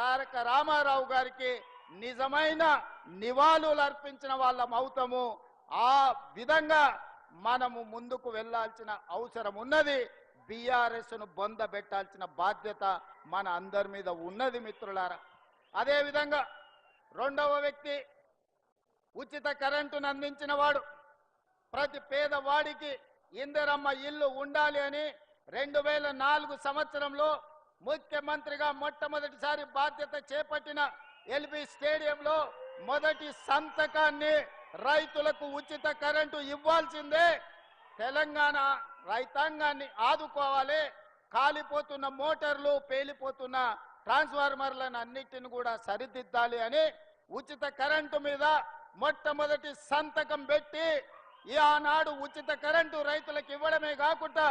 తారక రామారావు గారికి నిజమైన నివాళులు అర్పించిన వాళ్ళం అవుతాము. ఆ విధంగా మనము ముందుకు వెళ్లాల్సిన అవసరం ఉన్నది. బీఆర్ఎస్ ను బొందబెట్టాల్సిన బాధ్యత మన అందరి మీద ఉన్నది మిత్రులారా. అదే విధంగా రెండవ వ్యక్తి ఉచిత కరెంటును అందించిన వాడు. ప్రతి పేదవాడికి ఇందిరమ్మ ఇల్లు ఉండాలి అని 2004 సంవత్సరంలో ముఖ్యమంత్రిగా మొట్టమొదటిసారి బాధ్యత చేపట్టిన ఎల్బీ స్టేడియంలో మొదటి సంతకాన్ని రైతులకు ఉచిత కరెంటు ఇవ్వాల్సిందే. తెలంగాణ రైతాంగాన్ని ఆదుకోవాలి. కాలిపోతున్న మోటార్లు, పేలిపోతున్న ట్రాన్స్ఫార్మర్లను అన్నిటిని కూడా సరిదిద్దాలి అని ఉచిత కరెంటు మీద మొట్టమొదటి సంతకం పెట్టి ఆనాడు ఉచిత కరెంటు రైతులకు ఇవ్వడమే కాకుండా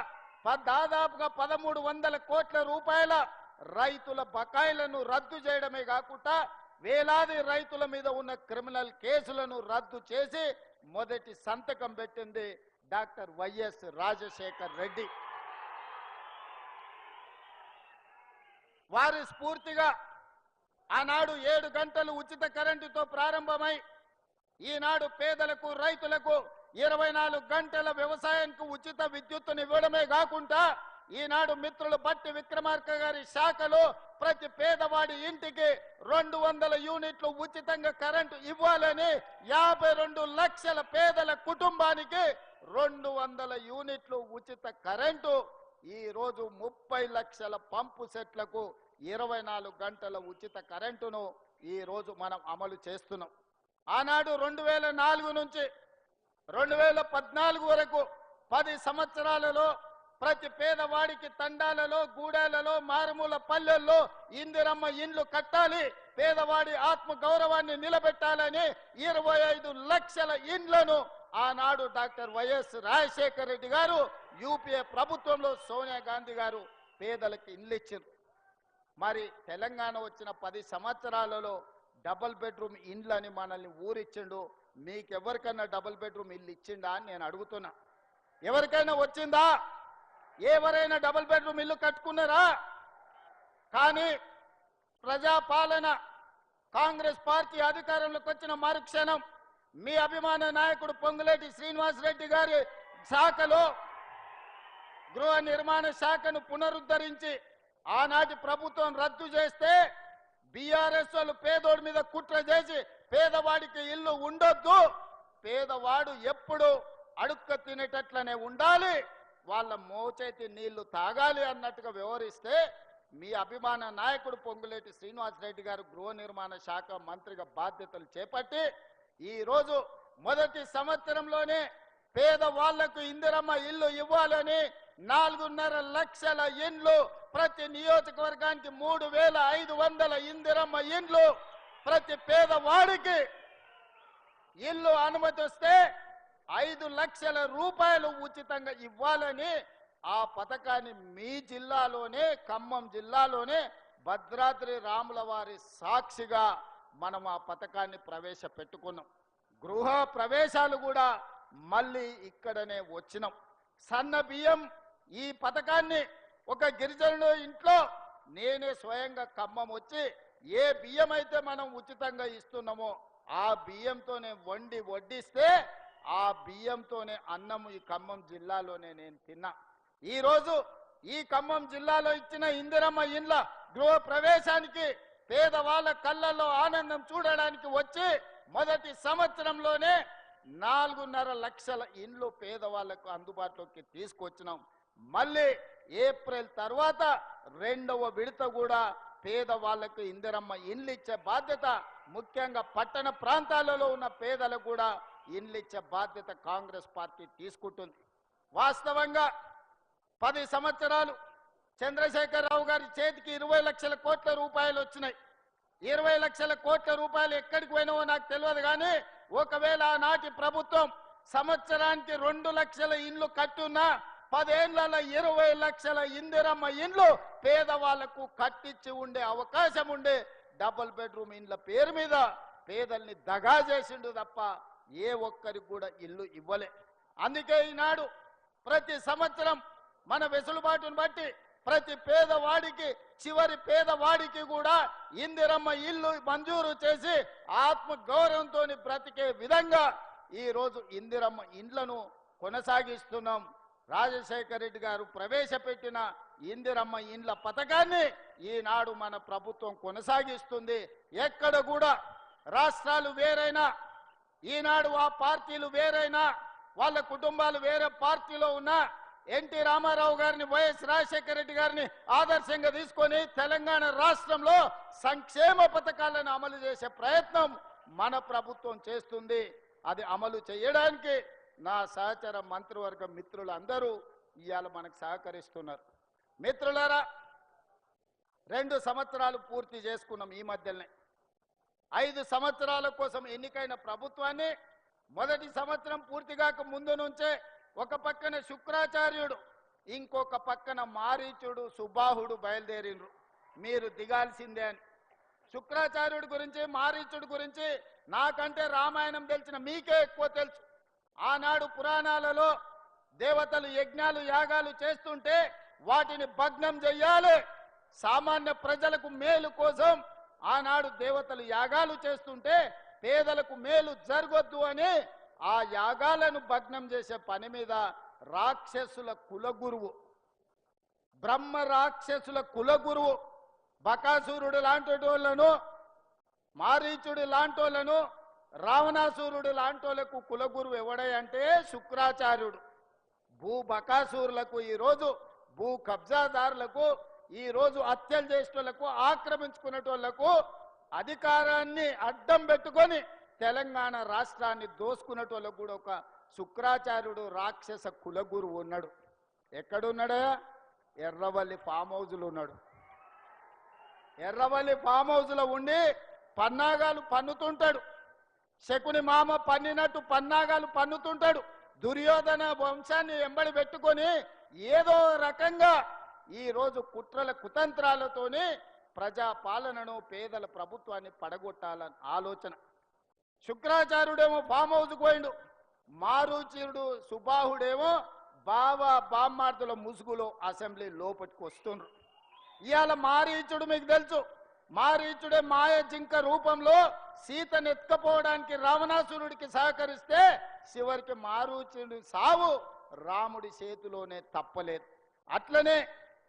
దాదాపుగా 1300 కోట్ల రూపాయల రైతుల బకాయిలను రద్దు చేయడమే కాకుండా వేలాది రైతుల మీద ఉన్న క్రిమినల్ కేసులను రద్దు చేసి మొదటి సంతకం పెట్టింది డాక్టర్ వైఎస్ రాజశేఖర్ రెడ్డి. వారి స్ఫూర్తిగా ఆనాడు 7 గంటలు ఉచిత కరెంటుతో ప్రారంభమై ఈనాడు పేదలకు రైతులకు 24 గంటల వ్యవసాయానికి ఉచిత విద్యుత్తును ఇవ్వడమే కాకుండా ఈనాడు మిత్రులు బట్టి విక్రమార్క గారి శాఖలో ప్రతి పేదవాడి ఇంటికి 200 యూనిట్లు ఉచితంగా కరెంటు ఇవ్వాలని 52 లక్షల పేదల కుటుంబానికి 200 యూనిట్లు ఉచిత కరెంటు, ఈ రోజు 30 లక్షల పంపు సెట్లకు 24 గంటల ఉచిత కరెంటును ఈ రోజు మనం అమలు చేస్తున్నాం. ఆనాడు 2004 నుంచి 2014 వరకు 10 సంవత్సరాలలో ప్రతి పేదవాడికి తండాలలో, గూడాలలో, మారుమూల పల్లెల్లో ఇందిరమ్మ ఇండ్లు కట్టాలి, పేదవాడి ఆత్మ గౌరవాన్ని నిలబెట్టాలని 25 లక్షల ఇండ్లను ఆనాడు డాక్టర్ వైఎస్ రాజశేఖర రెడ్డి గారు యూపీఏ ప్రభుత్వంలో సోనియా గాంధీ గారు పేదలకు ఇండ్లు ఇచ్చారు. మరి తెలంగాణ వచ్చిన 10 సంవత్సరాలలో డబుల్ బెడ్రూమ్ ఇండ్లు అని మనల్ని ఊరిచ్చిండు. మీకెవరికైనా డబుల్ బెడ్రూమ్ ఇల్లు ఇచ్చిండా అని నేను అడుగుతున్నా. ఎవరికైనా వచ్చిందా? ఎవరైనా డబుల్ బెడ్రూమ్ ఇల్లు కట్టుకున్నారా? కానీ ప్రజాపాలన కాంగ్రెస్ పార్టీ అధికారంలోకి వచ్చిన మరుక్షణం మీ అభిమాన నాయకుడు పొంగులేటి శ్రీనివాసరెడ్డి గారి శాఖలో గృహ నిర్మాణ శాఖను పునరుద్ధరించి ఆనాటి ప్రభుత్వం రద్దు చేస్తే బీఆర్ఎస్ వాళ్ళు పేదోడి మీద కుట్ర చేసి పేదవాడికి ఇల్లు ఉండొద్దు, పేదవాడు ఎప్పుడు అడుక్క తినేటట్లనే ఉండాలి, వాళ్ళ మోచేతి నీళ్లు తాగాలి అన్నట్టుగా వ్యవహరిస్తే మీ అభిమాన నాయకుడు పొంగులేటి శ్రీనివాసరెడ్డి గారు గృహ నిర్మాణ శాఖ మంత్రిగా బాధ్యతలు చేపట్టి ఈరోజు మొదటి సంవత్సరంలోనే పేదవాళ్లకు ఇందిరమ్మ ఇల్లు ఇవ్వాలని 4.5 లక్షల ఇండ్లు, ప్రతి నియోజకవర్గానికి 3500 ఇందిరమ్మ ఇండ్లు, ప్రతి పేదవాడికి ఇల్లు అనుమతి వస్తే 5 లక్షల రూపాయలు ఉచితంగా ఇవ్వాలని ఆ పథకాన్ని మీ జిల్లాలోనే, ఖమ్మం జిల్లాలోనే భద్రాద్రి రాముల వారి సాక్షిగా మనం ఆ పథకాన్ని ప్రవేశపెట్టుకున్నాం. గృహ ప్రవేశాలు కూడా మళ్ళీ ఇక్కడనే వచ్చినాం. సన్న బియ్యం ఈ పథకాన్ని ఒక గిరిజనుల ఇంట్లో నేనే స్వయంగా ఖమ్మం వచ్చి ఏ బియ్యం అయితే మనం ఉచితంగా ఇస్తున్నామో ఆ బియ్యంతోనే వండి వడ్డిస్తే ఆ బియ్యంతోనే అన్నం ఈ ఖమ్మం జిల్లాలోనే నేను తిన్నా. ఈరోజు ఈ ఖమ్మం జిల్లాలో ఇచ్చిన ఇందిరమ్మ ఇండ్ల గృహ ప్రవేశానికి పేదవాళ్ళ కళ్ళల్లో ఆనందం చూడడానికి వచ్చి మొదటి సంవత్సరంలోనే 4.5 లక్షల ఇండ్లు పేదవాళ్లకు అందుబాటులోకి తీసుకొచ్చినాం. మళ్ళీ ఏప్రిల్ తర్వాత 2వ విడత కూడా పేదవాళ్లకు ఇందిరమ్మ ఇండ్లు ఇచ్చే బాధ్యత, ముఖ్యంగా పట్టణ ప్రాంతాలలో ఉన్న పేదలకు కూడా ఇండ్లు ఇచ్చే బాధ్యత కాంగ్రెస్ పార్టీ తీసుకుంటుంది. వాస్తవంగా 10 సంవత్సరాలు చంద్రశేఖరరావు గారి చేతికి 20 లక్షల కోట్ల రూపాయలు వచ్చినాయి. 20 లక్షల కోట్ల రూపాయలు ఎక్కడికి పోయినావో నాకు తెలియదు. కానీ ఒకవేళ ఆనాటి ప్రభుత్వం సంవత్సరానికి 2 లక్షల ఇండ్లు కట్టున్నా 10 ఏళ్లలో 20 లక్షల ఇందిరమ్మ ఇండ్లు పేదవాళ్లకు కట్టించి ఉండే అవకాశం ఉండే. డబుల్ బెడ్రూమ్ ఇండ్ల పేరు మీద పేదల్ని దగా చేసిండు తప్ప ఏ ఒక్కరికి కూడా ఇల్లు ఇవ్వలే. అందుకే ఈనాడు ప్రతి సంవత్సరం మన వెసులుబాటును బట్టి ప్రతి పేదవాడికి చివరి పేదవాడికి కూడా ఇందిరమ్మ ఇల్లు మంజూరు చేసి ఆత్మ గౌరవంతో బ్రతికే విధంగా ఈ రోజు ఇందిరమ్మ ఇండ్లను కొనసాగిస్తున్నాం. రాజశేఖర రెడ్డి గారు ప్రవేశపెట్టిన ఇందిరమ్మ ఇండ్ల పథకాన్ని ఈనాడు మన ప్రభుత్వం కొనసాగిస్తుంది. ఎక్కడ కూడా రాష్ట్రాలు వేరైనా, ఈనాడు ఆ పార్టీలు వేరైనా, వాళ్ళ కుటుంబాలు వేరే పార్టీలో ఉన్నా ఎన్టీ రామారావు గారిని, వైఎస్ రాజశేఖర రెడ్డి గారిని ఆదర్శంగా తీసుకొని తెలంగాణ రాష్ట్రంలో సంక్షేమ పథకాలను అమలు చేసే ప్రయత్నం మన ప్రభుత్వం చేస్తుంది. అది అమలు చేయడానికి నా సహచర మంత్రివర్గ మిత్రులందరూ ఇవాళ మనకు సహకరిస్తున్నారు. మిత్రులారా, 2 సంవత్సరాలు పూర్తి చేసుకున్నాం. ఈ మధ్యనే 5 సంవత్సరాల కోసం ఎన్నికైన ప్రభుత్వాన్ని మొదటి సంవత్సరం పూర్తి కాక ముందు నుంచే ఒక పక్కన శుక్రాచార్యుడు, ఇంకొక పక్కన మారీచుడు, సుబాహుడు బయలుదేరినరు మీరు దిగాల్సిందే అని. శుక్రాచార్యుడి గురించి, మారీచుడి గురించి నాకంటే రామాయణం తెలిసిన మీకే ఎక్కువ తెలుసు. ఆనాడు పురాణాలలో దేవతలు యజ్ఞాలు యాగాలు చేస్తుంటే వాటిని భగ్నం చెయ్యాలి, సామాన్య ప్రజలకు మేలు కోసం ఆనాడు దేవతలు యాగాలు చేస్తుంటే పేదలకు మేలు జరగొద్దు అని ఆ యాగాలను భగ్నం చేసే పని మీద రాక్షసుల కులగురువు, బ్రహ్మ రాక్షసుల కులగురువు బకాసురుడు లాంటి వాళ్ళను, మారీచుడు లాంటి వాళ్ళను, రావణాసురుడు లాంటి వాళ్ళకు కులగురువు ఎవడంటే శుక్రాచార్యుడు. భూ బకాసురులకు, ఈరోజు భూ కబ్జాదారులకు, ఈరోజు హత్యలు చేసేటోళ్లకు, ఆక్రమించుకునేటోళ్లకు అధికారాన్ని అడ్డం పెట్టుకొని తెలంగాణ రాష్ట్రాన్ని దోసుకునేటోళ్ళకు కూడా ఒక శుక్రాచార్యుడు రాక్షస కులగురువు ఉన్నాడు. ఎక్కడున్నాడా? ఎర్రవల్లి ఫామ్ హౌజ్లో ఉన్నాడు. ఎర్రవల్లి ఫామ్ హౌజ్లో ఉండి పన్నాగాలు పన్నుతుంటాడు. శకుని మామ పన్నినట్టు పన్నాగాలు పన్నుతుంటాడు. దుర్యోధన వంశాన్ని వెంబడి పెట్టుకొని ఏదో రకంగా ఈరోజు కుట్రల కుతంత్రాలతోని ప్రజా పాలనను, పేదల ప్రభుత్వాన్ని పడగొట్టాలని ఆలోచన. శుక్రాచార్యుడేమో ఫామ్ హౌస్కి పోయిండు, మారుచుడు సుబాహుడేమో బావా బామ్మార్దుల ముసుగులో అసెంబ్లీ లోపలికి వస్తుండ్రు. ఇవాళ మారీచుడు మీకు తెలుసు, మారీచుడే మాయ జింక రూపంలో సీతను ఎత్తుకపోవడానికి రావణాసురుడికి సహకరిస్తే చివరికి మారీచుడి సావు రాముడి చేతిలోనే తప్పలేదు. అట్లనే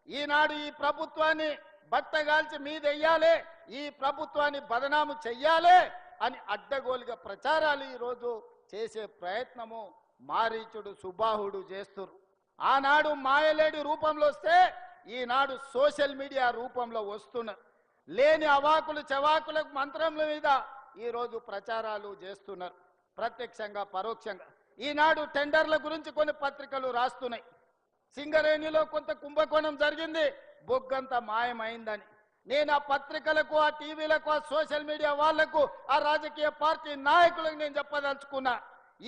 ఈనాడు ఈ ప్రభుత్వాన్ని బట్టగాల్చి మీదెయ్యాలి, ఈ ప్రభుత్వాన్ని బదనాము చెయ్యాలి అని అడ్డగోలుగా ప్రచారాలు ఈరోజు చేసే ప్రయత్నము మారీచుడు సుబాహుడు చేస్తున్నారు. ఆనాడు మాయలేడి రూపంలో వస్తే ఈనాడు సోషల్ మీడియా రూపంలో వస్తున్నారు. లేని అవాకులు చవాకుల మంత్రముల మీద ఈరోజు ప్రచారాలు చేస్తున్నారు, ప్రత్యక్షంగా పరోక్షంగా. ఈనాడు టెండర్ల గురించి కొన్ని పత్రికలు రాస్తున్నాయి. సింగరేణిలో కొంత కుంభకోణం జరిగింది, బొగ్గంత మాయమైందని. నేను ఆ పత్రికలకు, ఆ టీవీలకు, ఆ సోషల్ మీడియా వాళ్లకు, ఆ రాజకీయ పార్టీ నాయకులకు నేను చెప్పదలుచుకున్నా,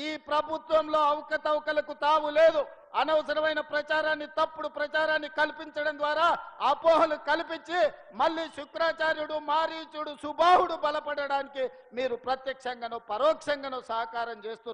ఈ ప్రభుత్వంలో అవకతవకలకు తావు లేదు. అనవసరమైన ప్రచారాన్ని, తప్పుడు ప్రచారాన్ని కల్పించడం ద్వారా అపోహలు కల్పించి మళ్ళీ శుక్రాచార్యుడు, మారీచుడు, సుబాహుడు బలపడడానికి మీరు ప్రత్యక్షంగానో పరోక్షంగానో సహకారం చేస్తున్నారు.